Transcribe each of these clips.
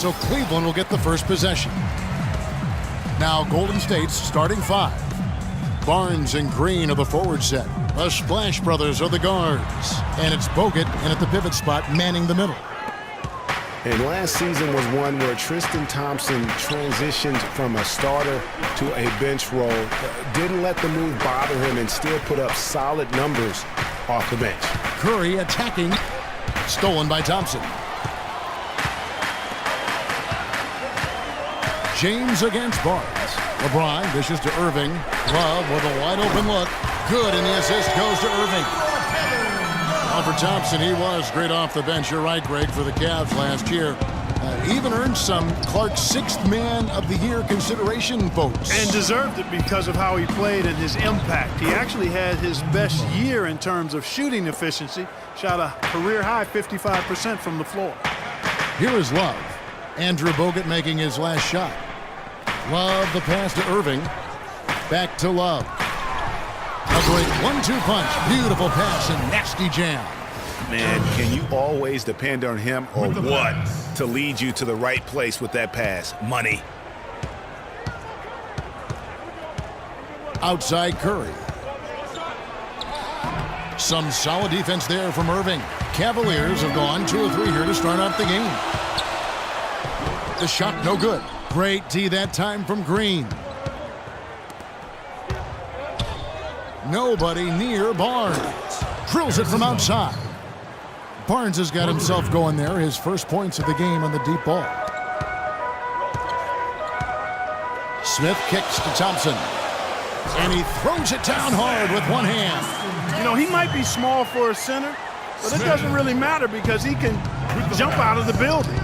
So Cleveland will get the first possession. Now Golden State's starting five. Barnes and Green are the forward set. The Splash Brothers are the guards. And it's Bogut in at the pivot spot manning the middle. And last season was one where Tristan Thompson transitioned from a starter to a bench role. Didn't let the move bother him and still put up solid numbers off the bench. Curry attacking. Stolen by Thompson. James against Barnes. LeBron dishes to Irving. Love with a wide open look. Good, and the assist goes to Irving. Now for Thompson, he was great off the bench. You're right, Greg, for the Cavs last year. Even earned some Clark's sixth man of the year consideration votes. And deserved it because of how he played and his impact. He actually had his best year in terms of shooting efficiency. Shot a career high 55% from the floor. Here is Love. Andrew Bogut making his last shot. Love the pass to Irving. Back to Love. A great 1-2 punch. Beautiful pass and nasty jam. Man, can you always depend on him or what to lead you to the right place with that pass? Money. Outside Curry. Some solid defense there from Irving. Cavaliers have gone 2 or 3 here to start out the game. The shot no good. Great D that time from Green. Nobody near Barnes. Drills it from outside. Barnes has got himself going there. His first points of the game on the deep ball. Smith kicks to Thompson. And he throws it down hard with one hand. You know, he might be small for a center, but it doesn't really matter because he can jump out of the building.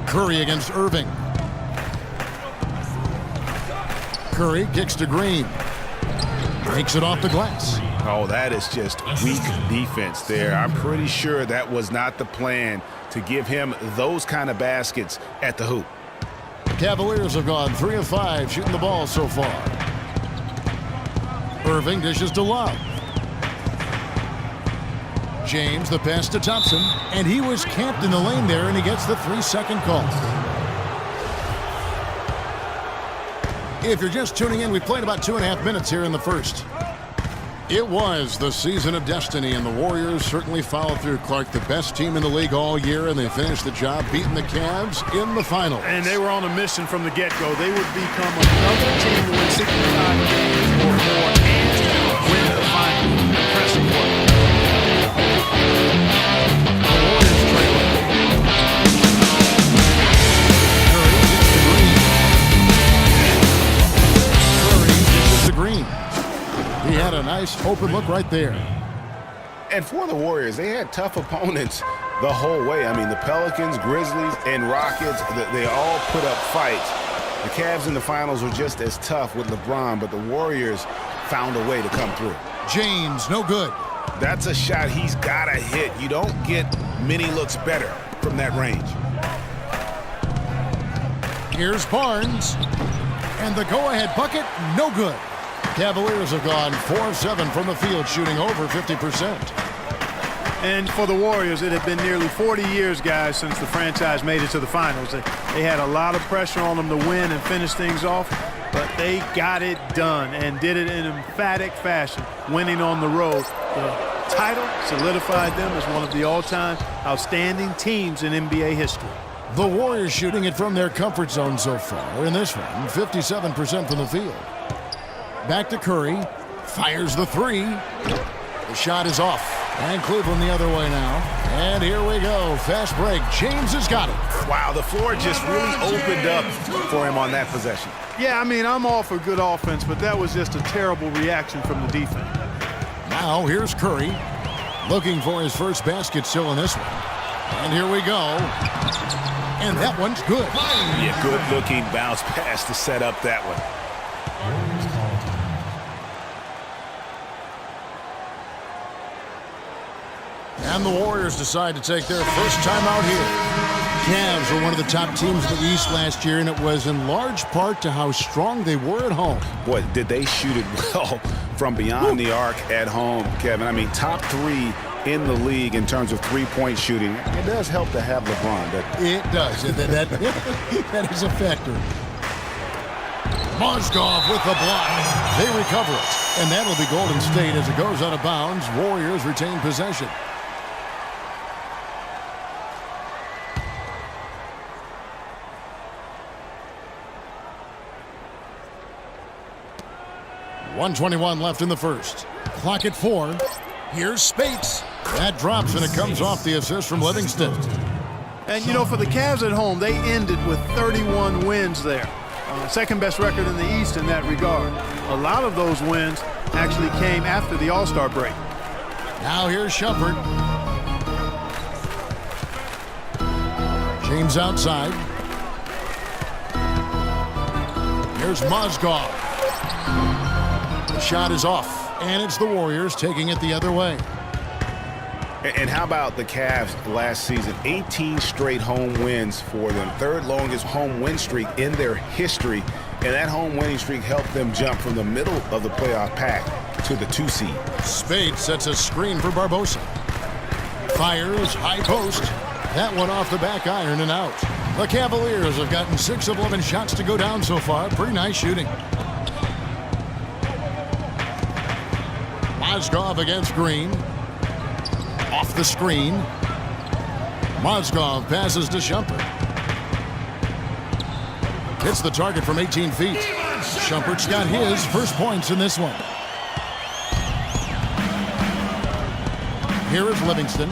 Curry against Irving. Curry kicks to Green. Takes it off the glass. Oh, that is just weak defense there. I'm pretty sure that was not the plan to give him those kind of baskets at the hoop. Cavaliers have gone 3 of 5 shooting the ball so far. Irving dishes to Love. James the pass to Thompson, and he was camped in the lane there, and he gets the 3-second call. If you're just tuning in, we played about 2.5 minutes here in the first. It was the season of destiny, and the Warriors certainly followed through. Clark, the best team in the league all year, and they finished the job beating the Cavs in the finals. And they were on a mission from the get-go. They would become another team to win 65 games or more and win the finals. Impressive work. The Warriors trailing. Curry gets to Green. Curry dishes to Green. He had a nice open look right there. And for the Warriors, they had tough opponents the whole way. I mean, the Pelicans, Grizzlies, and Rockets, they all put up fights. The Cavs in the finals were just as tough with LeBron, but the Warriors found a way to come through. James, no good. That's a shot he's got to hit. You don't get many looks better from that range. Here's Barnes. And the go-ahead bucket, no good. Cavaliers have gone 4 of 7 from the field, shooting over 50%. And for the Warriors, it had been nearly 40 years, guys, since the franchise made it to the finals. They had a lot of pressure on them to win and finish things off, but they got it done and did it in emphatic fashion, winning on the road. The title solidified them as one of the all-time outstanding teams in NBA history. The Warriors shooting it from their comfort zone so far in this one, 57% from the field. Back to Curry, fires the 3. The shot is off, and Cleveland the other way now. And here we go, fast break. James has got it. Wow, the floor just really opened up for him on that possession. Yeah, I mean, I'm all for good offense, but that was just a terrible reaction from the defense. Now here's Curry, looking for his first basket still in this one. And here we go. And that one's good. Yeah, good-looking bounce pass to set up that one. And the Warriors decide to take their first time out here. Cavs were one of the top teams in the East last year, and it was in large part to how strong they were at home. Boy, did they shoot it well from beyond the arc at home, Kevin. I mean, top 3 in the league in terms of three-point shooting. It does help to have LeBron. It does. That is a factor. Mozgov with the block. They recover it. And that'll be Golden State as it goes out of bounds. Warriors retain possession. .121 left in the first. Clock at 4. Here's Spates. That drops, and it comes off the assist from Livingston. And, you know, for the Cavs at home, they ended with 31 wins there. Second best record in the East in that regard. A lot of those wins actually came after the All-Star break. Now here's Shumpert. James outside. Here's Mozgov. The shot is off, and it's the Warriors taking it the other way. And how about the Cavs last season? 18 straight home wins for them. Third longest home win streak in their history. And that home winning streak helped them jump from the middle of the playoff pack to the 2 seed. Spade sets a screen for Barbosa. Fires, high post. That one off the back iron and out. The Cavaliers have gotten 6 of 11 shots to go down so far. Pretty nice shooting. Mozgov against Green. Off the screen. Mozgov passes to Shumpert. Hits the target from 18 feet. Shumpert's got his first points in this one. Here is Livingston.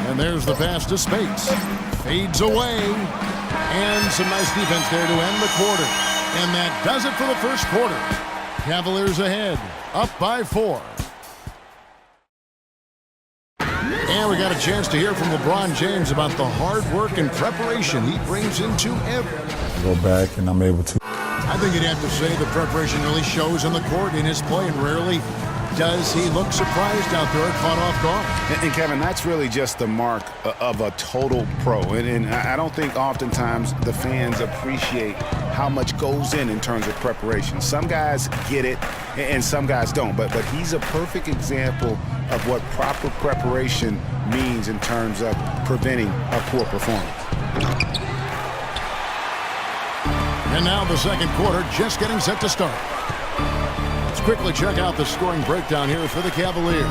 And there's the pass to Spates. Fades away. And some nice defense there to end the quarter. And that does it for the first quarter. Cavaliers ahead, up by 4. And we got a chance to hear from LeBron James about the hard work and preparation he brings into every. Go back and I'm able to. I think you'd have to say the preparation really shows on the court in his play, and rarely does he look surprised out there, caught off guard. And Kevin, that's really just the mark of a total pro. And I don't think oftentimes the fans appreciate how much goes in terms of preparation. Some guys get it and some guys don't. But he's a perfect example of what proper preparation means in terms of preventing a poor performance. And now the second quarter just getting set to start. Let's quickly check out the scoring breakdown here for the Cavaliers.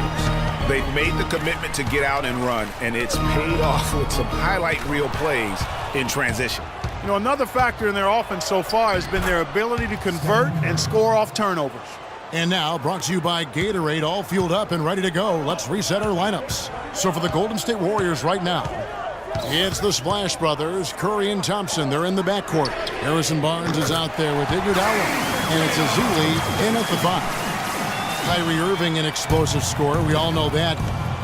They've made the commitment to get out and run, and it's paid off with some highlight reel plays in transition. You know, another factor in their offense so far has been their ability to convert and score off turnovers. And now, brought to you by Gatorade, all fueled up and ready to go. Let's reset our lineups. So for the Golden State Warriors right now, it's the Splash Brothers, Curry and Thompson. They're in the backcourt. Harrison Barnes is out there with Iguodala. And it's Ezeli in at the 5. Kyrie Irving, an explosive scorer. We all know that.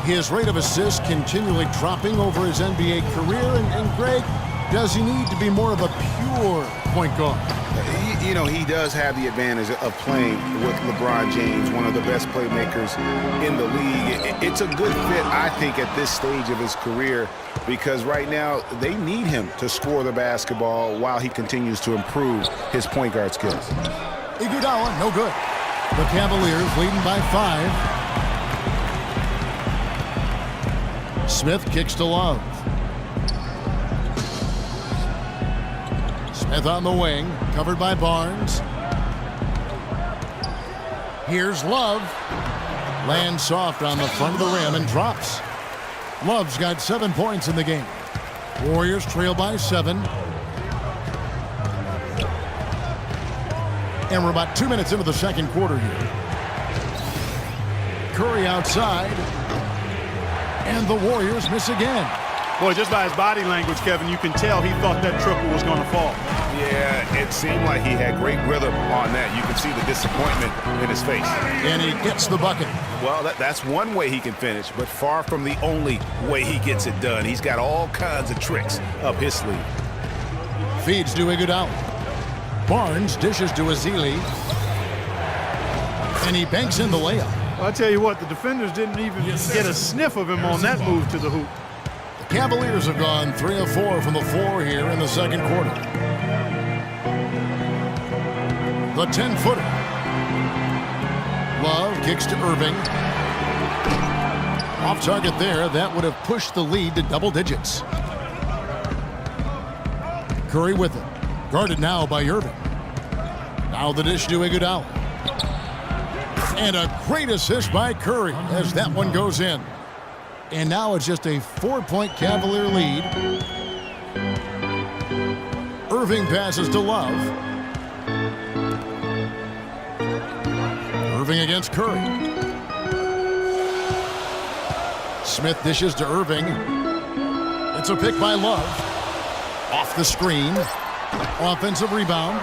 His rate of assists continually dropping over his NBA career. And Greg, does he need to be more of a pure point guard? You know, he does have the advantage of playing with LeBron James, one of the best playmakers in the league. It's a good fit, I think, at this stage of his career, because right now they need him to score the basketball while he continues to improve his point guard skills. Iguodala, no good. The Cavaliers leading by 5. Smith kicks to Love. Smith on the wing, covered by Barnes. Here's Love. Lands soft on the front of the rim and drops. Love's got 7 points in the game. Warriors trail by 7. And we're about 2 minutes into the second quarter here. Curry outside. And the Warriors miss again. Boy, just by his body language, Kevin, you can tell he thought that triple was going to fall. Yeah, it seemed like he had great rhythm on that. You can see the disappointment in his face. And he gets the bucket. Well, that's one way he can finish, but far from the only way he gets it done. He's got all kinds of tricks up his sleeve. Feeds to Iguodala. Barnes dishes to Ezeli. And he banks in the layup. Well, I'll tell you what, the defenders didn't even get a sniff of him on that move to the hoop. The Cavaliers have gone 3 of 4 from the floor here in the second quarter. The 10-footer. Love kicks to Irving. Off target there. That would have pushed the lead to double digits. Curry with it. Guarded now by Irving. Now the dish to Iguodala. And a great assist by Curry as that one goes in. And now it's just a 4-point Cavalier lead. Irving passes to Love. Irving against Curry. Smith dishes to Irving. It's a pick by Love. Off the screen. Offensive rebound.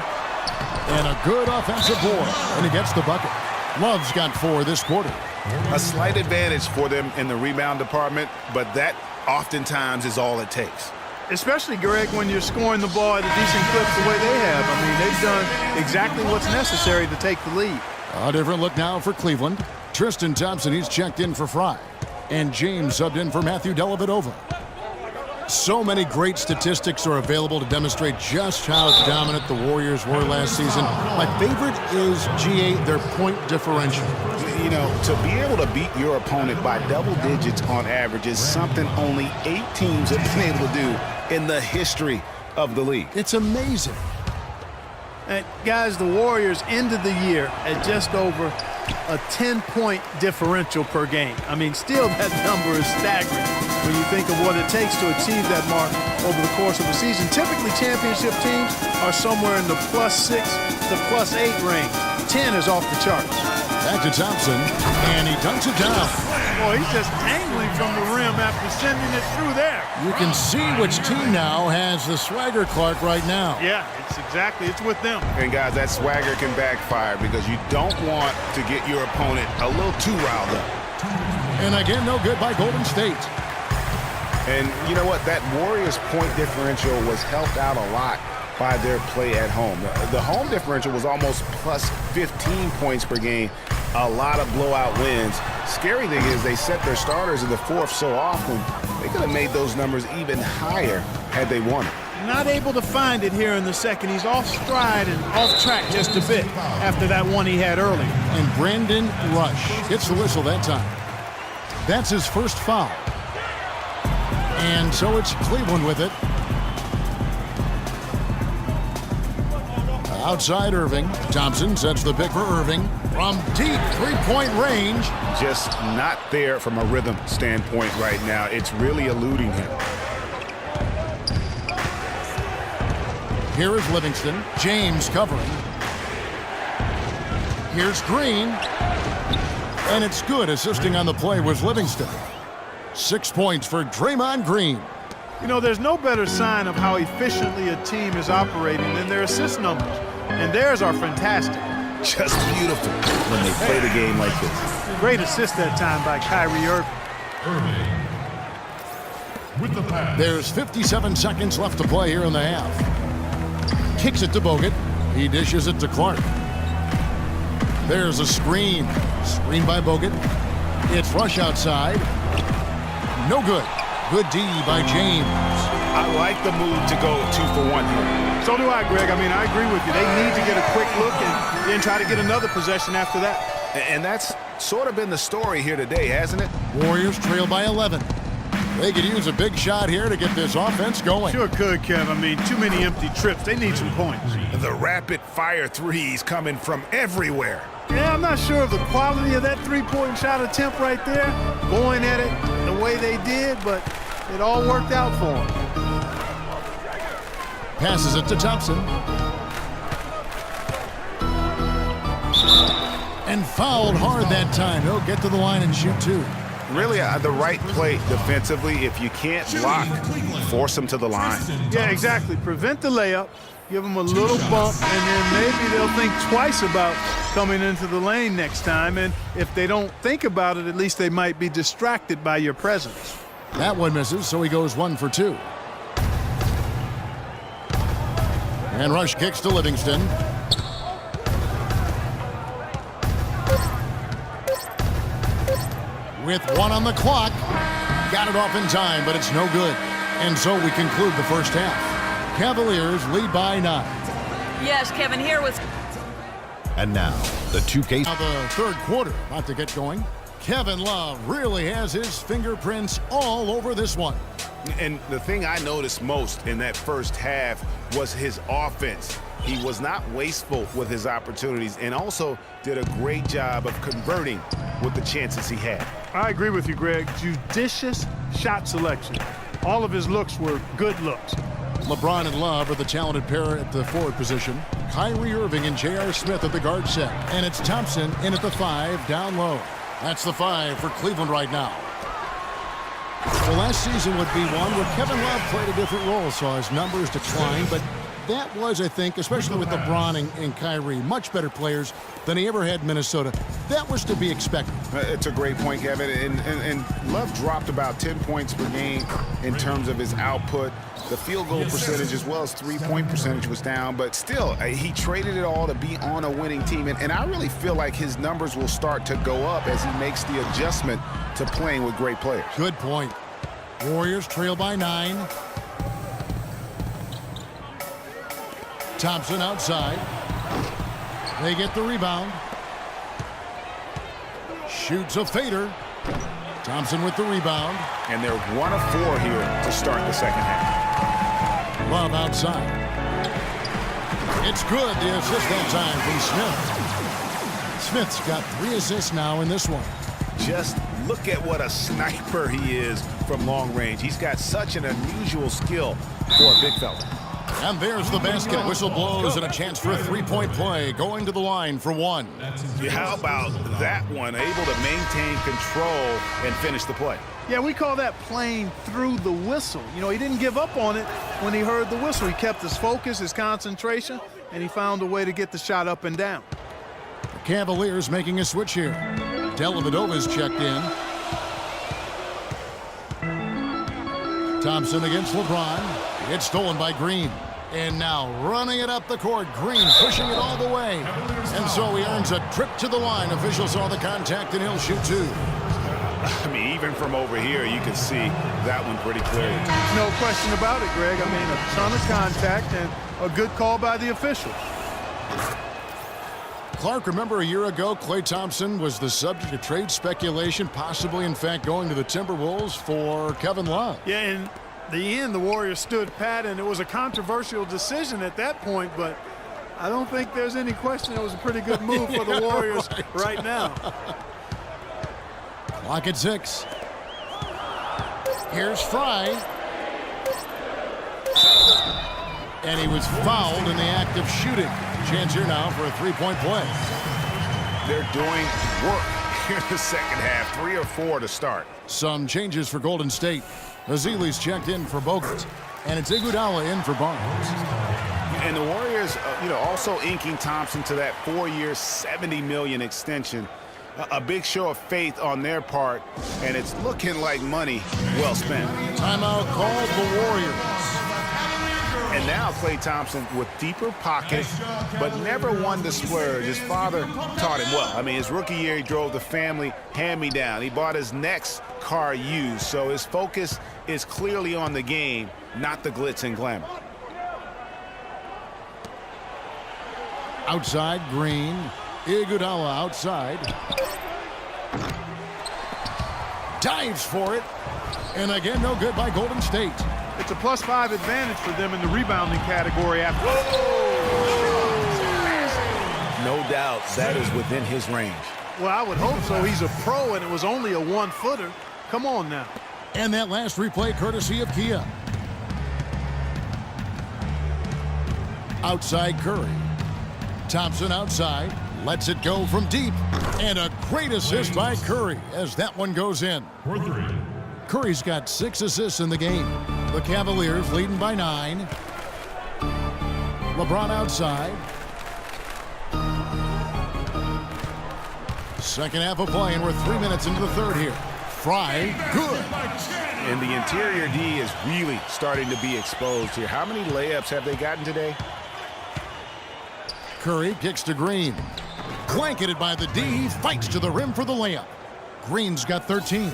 And a good offensive board. And he gets the bucket. Love's got 4 this quarter. A slight advantage for them in the rebound department, but that oftentimes is all it takes. Especially, Greg, when you're scoring the ball at a decent clip the way they have. I mean, they've done exactly what's necessary to take the lead. A different look now for Cleveland. Tristan Thompson, he's checked in for Fry. And James subbed in for Matthew Dellavedova. So many great statistics are available to demonstrate just how dominant the Warriors were last season. My favorite is, GA, their point differential. You know, to be able to beat your opponent by double digits on average is something only 8 teams have been able to do in the history of the league. It's amazing. And guys, the Warriors ended the year at just over a 10-point differential per game. I mean, still that number is staggering when you think of what it takes to achieve that mark over the course of a season. Typically, championship teams are somewhere in the +6 to +8 range. 10 is off the charts. Back to Thompson, and he dunks it down. Boy, he's just angling from the rim after sending it through there. You can see which team now has the swagger, Clark, right now. Yeah, it's with them. And guys, that swagger can backfire because you don't want to get your opponent a little too riled up. And again, no good by Golden State. And you know what? That Warriors point differential was helped out a lot by their play at home. The home differential was almost plus 15 points per game. A lot of blowout wins. Scary thing is they set their starters in the fourth so often, they could have made those numbers even higher had they won it. Not able to find it here in the second. He's off stride and off track just a bit after that one he had earlier. And Brandon Rush gets the whistle that time. That's his first foul. And so it's Cleveland with it. Outside Irving. Thompson sets the pick for Irving. From deep three-point range. Just not there from a rhythm standpoint right now. It's really eluding him. Here is Livingston. James covering. Here's Green. And it's good. Assisting on the play was Livingston. 6 points for Draymond Green. You know, there's no better sign of how efficiently a team is operating than their assist numbers. And theirs are fantastic. Just beautiful when they play the game like this. Great assist that time by Kyrie Irving. With the pass. There's 57 seconds left to play here in the half. Kicks it to Bogut. He dishes it to Clark. There's a screen. Screen by Bogut. It's Rush outside. No good. Good D by James. I like the move to go 2-for-1 here. So do I, Greg. I mean, I agree with you. They need to get a quick look and then try to get another possession after that. And that's sort of been the story here today, hasn't it? Warriors trail by 11. They could use a big shot here to get this offense going. Sure could, Kev. I mean, too many empty trips. They need some points. The rapid-fire threes coming from everywhere. Yeah, I'm not sure of the quality of that three-point shot attempt right there, going at it the way they did, but it all worked out for them. Passes it to Thompson. And fouled hard that time. He'll get to the line and shoot two. Really, the right play defensively. If you can't block, force them to the line. Yeah, exactly. Prevent the layup, give them a little bump, and then maybe they'll think twice about coming into the lane next time. And if they don't think about it, at least they might be distracted by your presence. That one misses, so he goes 1 for 2. And Rush kicks to Livingston. With 1 on the clock. Got it off in time, but it's no good. And so we conclude the first half. Cavaliers lead by 9. Yes, Kevin, here with... And now, the 2K... Now the third quarter about to get going. Kevin Love really has his fingerprints all over this one. And the thing I noticed most in that first half was his offense. He was not wasteful with his opportunities and also did a great job of converting with the chances he had. I agree with you, Greg. Judicious shot selection. All of his looks were good looks. LeBron and Love are the talented pair at the forward position. Kyrie Irving and J.R. Smith at the guard set. And it's Thompson in at the 5 down low. That's the 5 for Cleveland right now. The last season would be one where Kevin Love played a different role, saw his numbers decline, but that was, I think, especially with LeBron and Kyrie, much better players than he ever had in Minnesota. That was to be expected. It's a great point, Kevin. And Love dropped about 10 points per game in terms of his output. The field goal percentage as well as three-point percentage was down, but still, he traded it all to be on a winning team. And I really feel like his numbers will start to go up as he makes the adjustment to playing with great players. Good point. Warriors trail by 9. Thompson outside. They get the rebound. Shoots a fader. Thompson with the rebound. And they're 1 of 4 here to start the second half. Love outside. It's good. The assist that time from Smith. Smith's got 3 assists now in this one. Just look at what a sniper he is from long range. He's got such an unusual skill for a big fella. And there's the basket. Whistle blows and a chance for a 3-point play. Going to the line for 1. How about that one? Able to maintain control and finish the play. Yeah, we call that playing through the whistle. You know, he didn't give up on it when he heard the whistle. He kept his focus, his concentration, and he found a way to get the shot up and down. The Cavaliers making a switch here. Dellavedova's checked in. Thompson against LeBron. It's stolen by Green. And now running it up the court. Green pushing it all the way. And so he earns a trip to the line. Officials saw the contact and he'll shoot 2. I mean, even from over here, you can see that one pretty clearly. No question about it, Greg. I mean, a ton of contact and a good call by the officials. Clark, remember a year ago, Klay Thompson was the subject of trade speculation, possibly, in fact, going to the Timberwolves for Kevin Love. Yeah, in the end, the Warriors stood pat, and it was a controversial decision at that point, but I don't think there's any question it was a pretty good move for the Warriors right now. Clock at 6. Here's Fry. And he was fouled in the act of shooting. Chance here now for a 3-point play. They're doing work here in the second half. 3 or 4 to start. Some changes for Golden State. Azili's checked in for Bogut. And it's Iguodala in for Barnes. And the Warriors, also inking Thompson to that 4-year, $70 million extension. A big show of faith on their part, and it's looking like money well spent. Timeout called the Warriors. And now Klay Thompson with deeper pockets, but never one to splurge. His father taught him well. I mean, his rookie year, he drove the family hand-me-down. He bought his next car used, so his focus is clearly on the game, not the glitz and glamour. Outside, Green. Iguodala outside. Dives for it. And again, no good by Golden State. It's a +5 advantage for them in the rebounding category after. No doubt that is within his range. Well, I would hope so. He's a pro, and it was only a 1-footer. Come on now. And that last replay courtesy of Kia. Outside Curry. Thompson outside. Lets it go from deep. And a great assist by Curry as that one goes in. Curry's got 6 assists in the game. The Cavaliers leading by 9. LeBron outside. Second half of play, and we're 3 minutes into the third here. Fry, good. And the interior D is really starting to be exposed here. How many layups have they gotten today? Curry kicks to Green. Blanketed by the D. He fights to the rim for the layup. Green's got 13.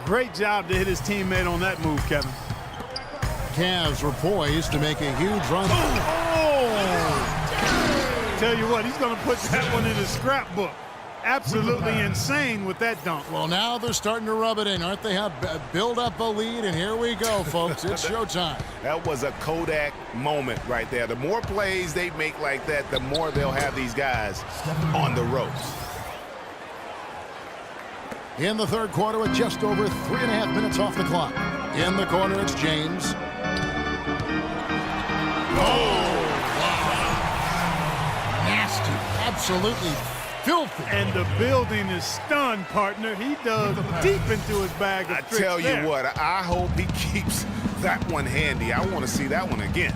Great job to hit his teammate on that move, Kevin. Cavs were poised to make a huge run. Oh! Tell you what, he's going to put that one in his scrapbook. absolutely insane with that dunk. Well, now they're starting to rub it in, aren't they? Have build up a lead, and here we go, folks. It's showtime. That was a Kodak moment right there. The more plays they make like that, the more they'll have these guys on the ropes. In the third quarter with just over 3.5 minutes off the clock. In the corner, it's James. Oh, wow. Nasty. Absolutely filthy. And the building is stunned, partner. He dug deep into his bag of I tricks tell you there. what, I hope he keeps that one handy. I want to see that one again.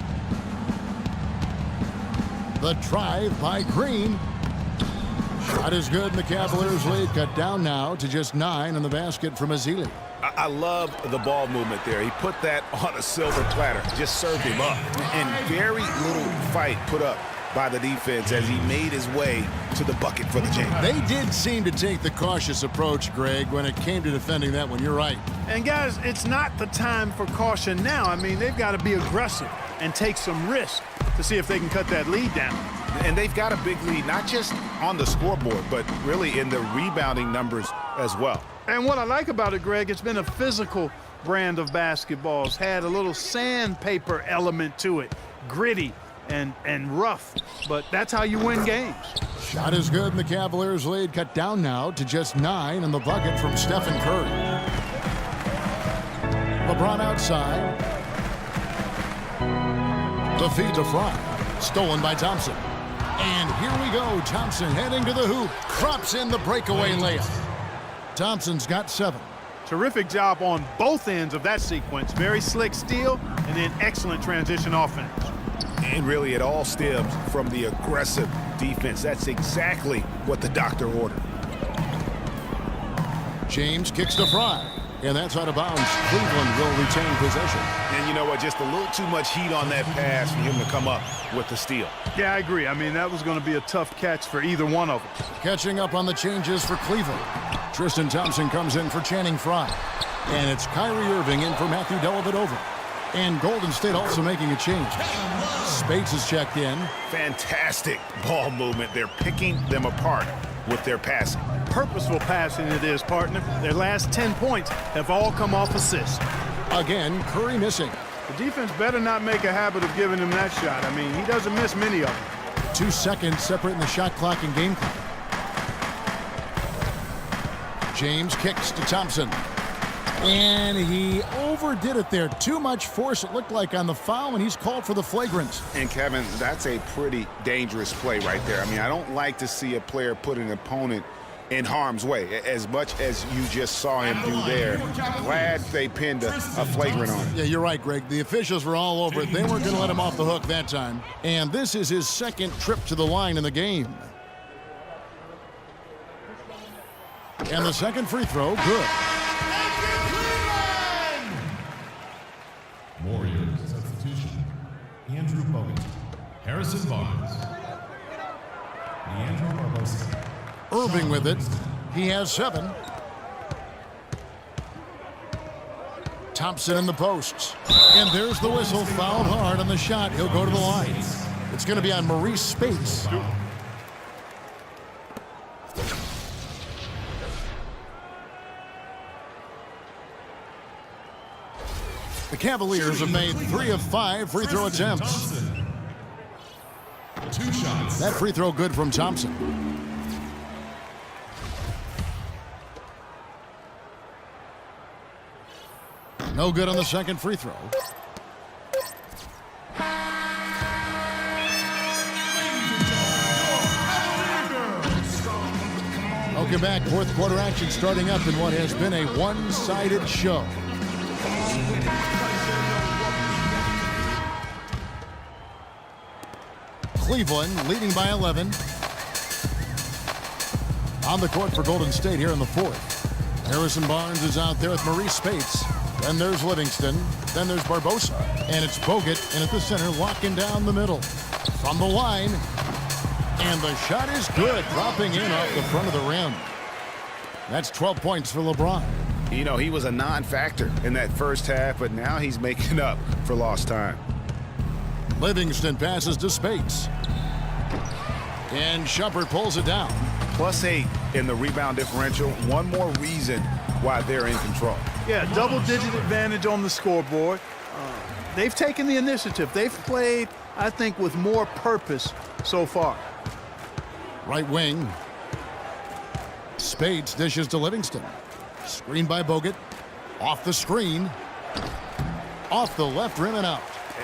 The drive by Green. Shot is good, and the Cavaliers lead cut down now to just 9 in the basket from Ezeli. I love the ball movement there. He put that on a silver platter, just served him up. And very little fight put up by the defense as he made his way to the bucket for the jam. They did seem to take the cautious approach, Greg, when it came to defending that one. You're right. And guys, it's not the time for caution now. I mean, they've got to be aggressive and take some risk to see if they can cut that lead down. And they've got a big lead, not just on the scoreboard, but really in the rebounding numbers as well. And what I like about it, Greg, it's been a physical brand of basketball. It's had a little sandpaper element to it, gritty and rough, but that's how you win games. Shot is good, and the Cavaliers lead cut down now to just 9 in the bucket from Stephen Curry. LeBron outside. The feed to Fry. Stolen by Thompson. And here we go. Thompson heading to the hoop. Crops in the breakaway layup. Thompson's got 7. Terrific job on both ends of that sequence. Very slick steal and then excellent transition offense. And really, it all stems from the aggressive defense. That's exactly what the doctor ordered. James kicks to Fry. And that's out of bounds. Cleveland will retain possession. And you know what? Just a little too much heat on that pass for him to come up with the steal. Yeah, I agree. I mean, that was going to be a tough catch for either one of them. Catching up on the changes for Cleveland. Tristan Thompson comes in for Channing Frye. And it's Kyrie Irving in for Matthew Dellavedova. And Golden State also making a change. Spates is checked in. Fantastic ball movement. They're picking them apart with their passing. Purposeful passing it is, partner. Their last 10 points have all come off assists. Again, Curry missing. The defense better not make a habit of giving him that shot. I mean, he doesn't miss many of them. 2 seconds separating the shot clock and game clock. James kicks to Thompson. And he overdid it there. Too much force, it looked like, on the foul, and he's called for the flagrant. And, Kevin, that's a pretty dangerous play right there. I mean, I don't like to see a player put an opponent in harm's way, as much as you just saw him do there. Glad they pinned a flagrant on him. Yeah, you're right, Greg. The officials were all over it. They weren't going to let him off the hook that time. And this is his second trip to the line in the game. And the second free throw, good. Warriors substitution. Andrew Bogut. Harrison Barnes. Leandro Barbosa. Irving with it. He has 7. Thompson in the posts. And there's the whistle. Fouled hard on the shot. He'll go to the line. It's going to be on Maurice Spates. The Cavaliers have made 3 of 5 free throw attempts. 2 shots. That free throw good from Thompson. No good on the second free throw. Welcome back. Fourth quarter action starting up in what has been a one-sided show. Cleveland leading by 11. On the court for Golden State here in the fourth. Harrison Barnes is out there with Maurice Spates. Then there's Livingston. Then there's Barbosa. And it's Bogut in at the center, locking down the middle. From the line. And the shot is good, dropping in off the front of the rim. That's 12 points for LeBron. You know, he was a non-factor in that first half, but now he's making up for lost time. Livingston passes to Spates. And Shumpert pulls it down. Plus a in the rebound differential. One more reason why they're in control. Yeah, double-digit advantage on the scoreboard. They've taken the initiative. They've played, I think, with more purpose so far. Right wing. Spades dishes to Livingston. Screen by Bogut. Off the screen. Off the left rim and out.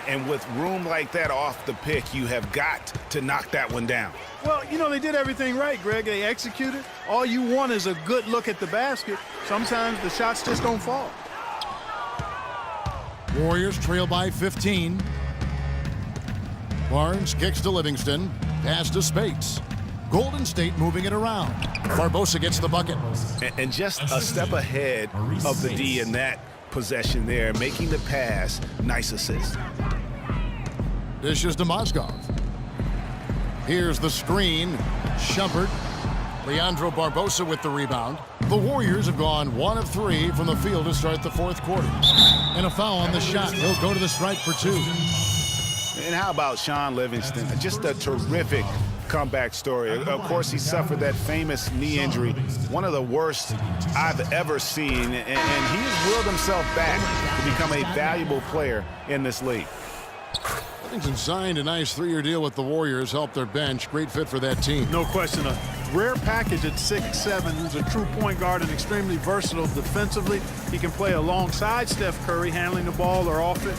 And with room like that off the pick, you have got to knock that one down. Well, you know, they did everything right, Greg. They executed. All you want is a good look at the basket. Sometimes the shots just don't fall. Warriors trail by 15. Barnes kicks to Livingston. Pass to Speights. Golden State moving it around. Barbosa gets the bucket. And just a step ahead of the D in that possession there, making the pass. Nice assist. Dishes to Mozgov. Here's the screen. Shumpert. Leandro Barbosa with the rebound. The Warriors have gone 1 of 3 from the field to start the fourth quarter. And a foul on the shot. He'll go to the stripe for 2. And how about Shaun Livingston? Just a terrific comeback story. Of course, he suffered that famous knee injury, one of the worst I've ever seen, and he has willed himself back to become a valuable player in this league. Livingston signed a nice 3-year deal with the Warriors, helped their bench. Great fit for that team. No question. A rare package at 6'7", who's a true point guard and extremely versatile defensively. He can play alongside Steph Curry, handling the ball or off it,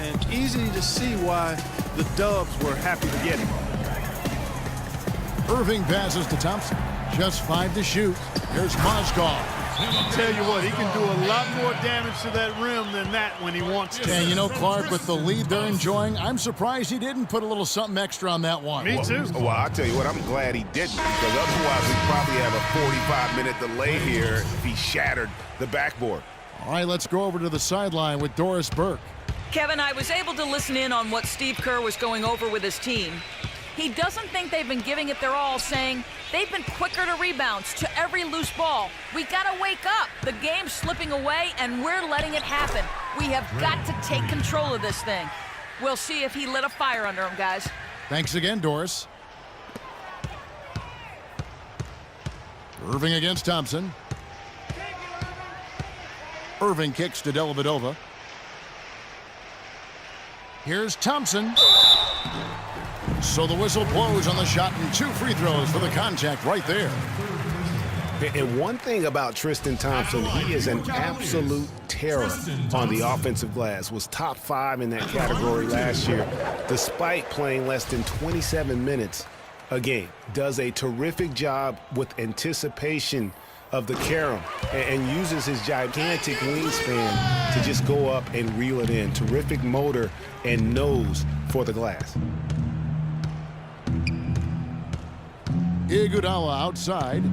and easy to see why the Dubs were happy to get him. Irving passes to Thompson. Just 5 to shoot. Here's Mozgov. Tell you what, he can do a lot more damage to that rim than that when he wants to. And you know, Clark, with the lead they're enjoying, I'm surprised he didn't put a little something extra on that one. Me too. Well, I'll tell you what, I'm glad he didn't, because otherwise we'd probably have a 45-minute delay here if he shattered the backboard. All right, let's go over to the sideline with Doris Burke. Kevin, I was able to listen in on what Steve Kerr was going over with his team. He doesn't think they've been giving it their all, saying they've been quicker to rebounds, to every loose ball. We gotta wake up. The game's slipping away, and we're letting it happen. We have got to take control of this thing. We'll see if he lit a fire under him, guys. Thanks again, Doris. Irving against Thompson. Irving kicks to Dellavedova. Here's Thompson. So the whistle blows on the shot and 2 free throws for the contact right there. And one thing about Tristan Thompson, he is an absolute terror on the offensive glass. Was top 5 in that category last year, despite playing less than 27 minutes a game. Does a terrific job with anticipation of the carom and uses his gigantic wingspan to just go up and reel it in. Terrific motor and nose for the glass. Iguodala outside.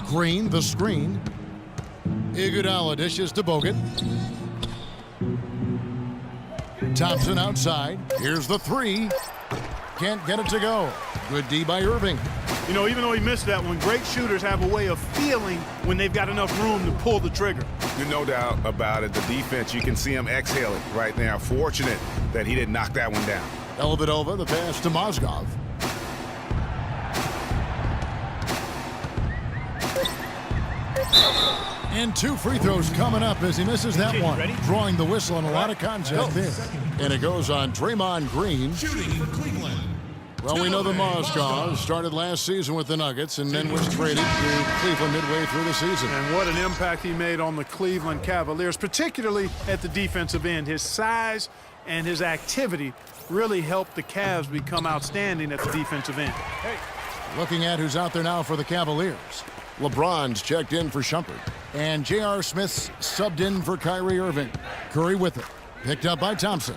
Green, the screen. Iguodala dishes to Bogut. Thompson outside. Here's the 3. Can't get it to go. Good D by Irving. You know, even though he missed that one, great shooters have a way of feeling when they've got enough room to pull the trigger. No doubt about it. The defense, you can see him exhaling right now. Fortunate that he didn't knock that one down. Dellavedova, the pass to Mozgov. And 2 free throws coming up as he misses that one. Drawing the whistle and a lot of contact there. And it goes on Draymond Green. Shooting for Cleveland. Well, we know the Mozgov started last season with the Nuggets and then was traded to Cleveland midway through the season. And what an impact he made on the Cleveland Cavaliers, particularly at the defensive end. His size and his activity really helped the Cavs become outstanding at the defensive end. Looking at who's out there now for the Cavaliers. LeBron's checked in for Shumpert. And J.R. Smith's subbed in for Kyrie Irving. Curry with it. Picked up by Thompson.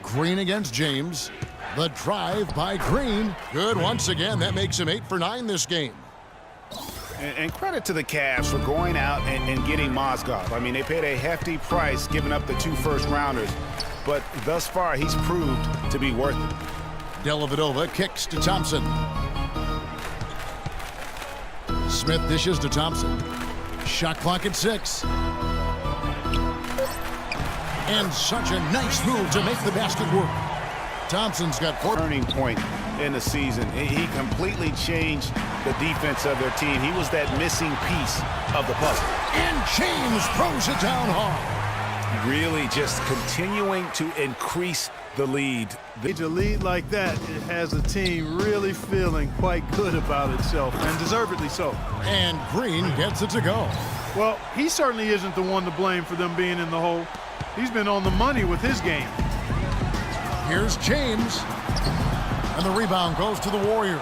Green against James. The drive by Green. Good once again. That makes him 8 for 9 this game. And credit to the Cavs for going out and getting Mozgov. I mean, they paid a hefty price giving up the 2 first-rounders. But thus far, he's proved to be worth it. Dellavedova kicks to Thompson. Smith dishes to Thompson. Shot clock at 6. And such a nice move to make the basket work. Thompson's got 4. Turning point in the season. He completely changed the defense of their team. He was that missing piece of the puzzle. And James throws it down hard. Really just continuing to increase the lead. To lead like that, it has a team really feeling quite good about itself, and deservedly so. And Green gets it to go. Well, he certainly isn't the one to blame for them being in the hole. He's been on the money with his game. Here's James. And the rebound goes to the Warriors.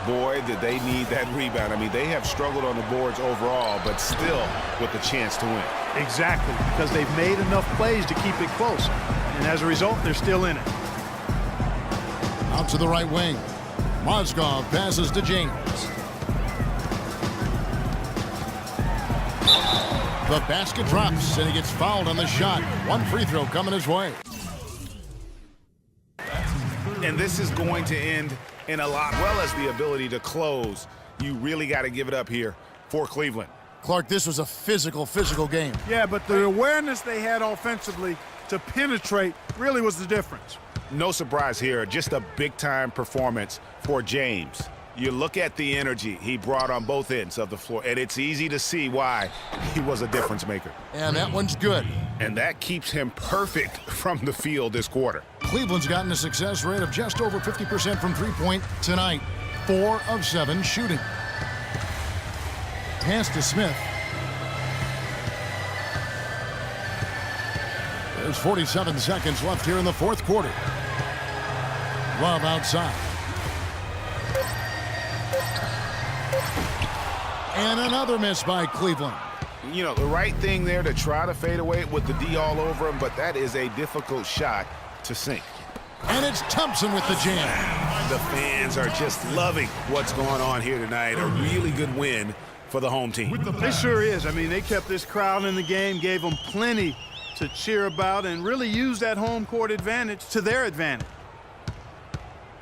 Boy, did they need that rebound. I mean, they have struggled on the boards overall, but still with a chance to win. Exactly, because they've made enough plays to keep it close. And as a result, they're still in it. Out to the right wing. Mozgov passes to James. The basket drops, and he gets fouled on the shot. One free throw coming his way. And this is going to end in a lot, well as the ability to close. You really got to give it up here for Cleveland. Clark, this was a physical game. Yeah, but the awareness they had offensively to penetrate really was the difference. No surprise here, just a big-time performance for James. You look at the energy he brought on both ends of the floor, and it's easy to see why he was a difference maker. And that one's good. And that keeps him perfect from the field this quarter. Cleveland's gotten a success rate of just over 50% from three-point tonight. 4 of 7 shooting. Pass to Smith. There's 47 seconds left here in the fourth quarter. Love outside. And another miss by Cleveland. You know, the right thing there to try to fade away with the D all over him, but that is a difficult shot to sink. And it's Thompson with the jam. The fans are just loving what's going on here tonight. A really good win for the home team. It sure is. I mean, they kept this crowd in the game, gave them plenty to cheer about, and really used that home court advantage to their advantage.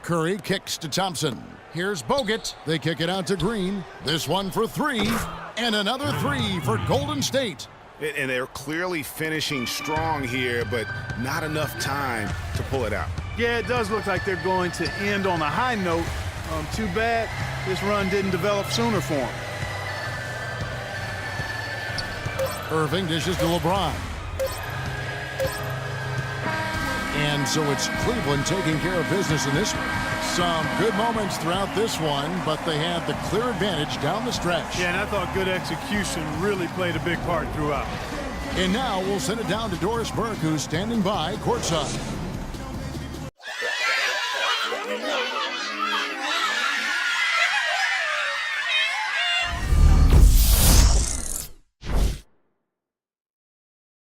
Curry kicks to Thompson. Here's Bogut. They kick it out to Green. This one for 3. And another 3 for Golden State. And they're clearly finishing strong here, but not enough time to pull it out. Yeah, it does look like they're going to end on a high note. Too bad this run didn't develop sooner for them. Irving dishes to LeBron. And so it's Cleveland taking care of business in this one. Some good moments throughout this one, but they had the clear advantage down the stretch. Yeah, and I thought good execution really played a big part throughout. And now we'll send it down to Doris Burke, who's standing by courtside.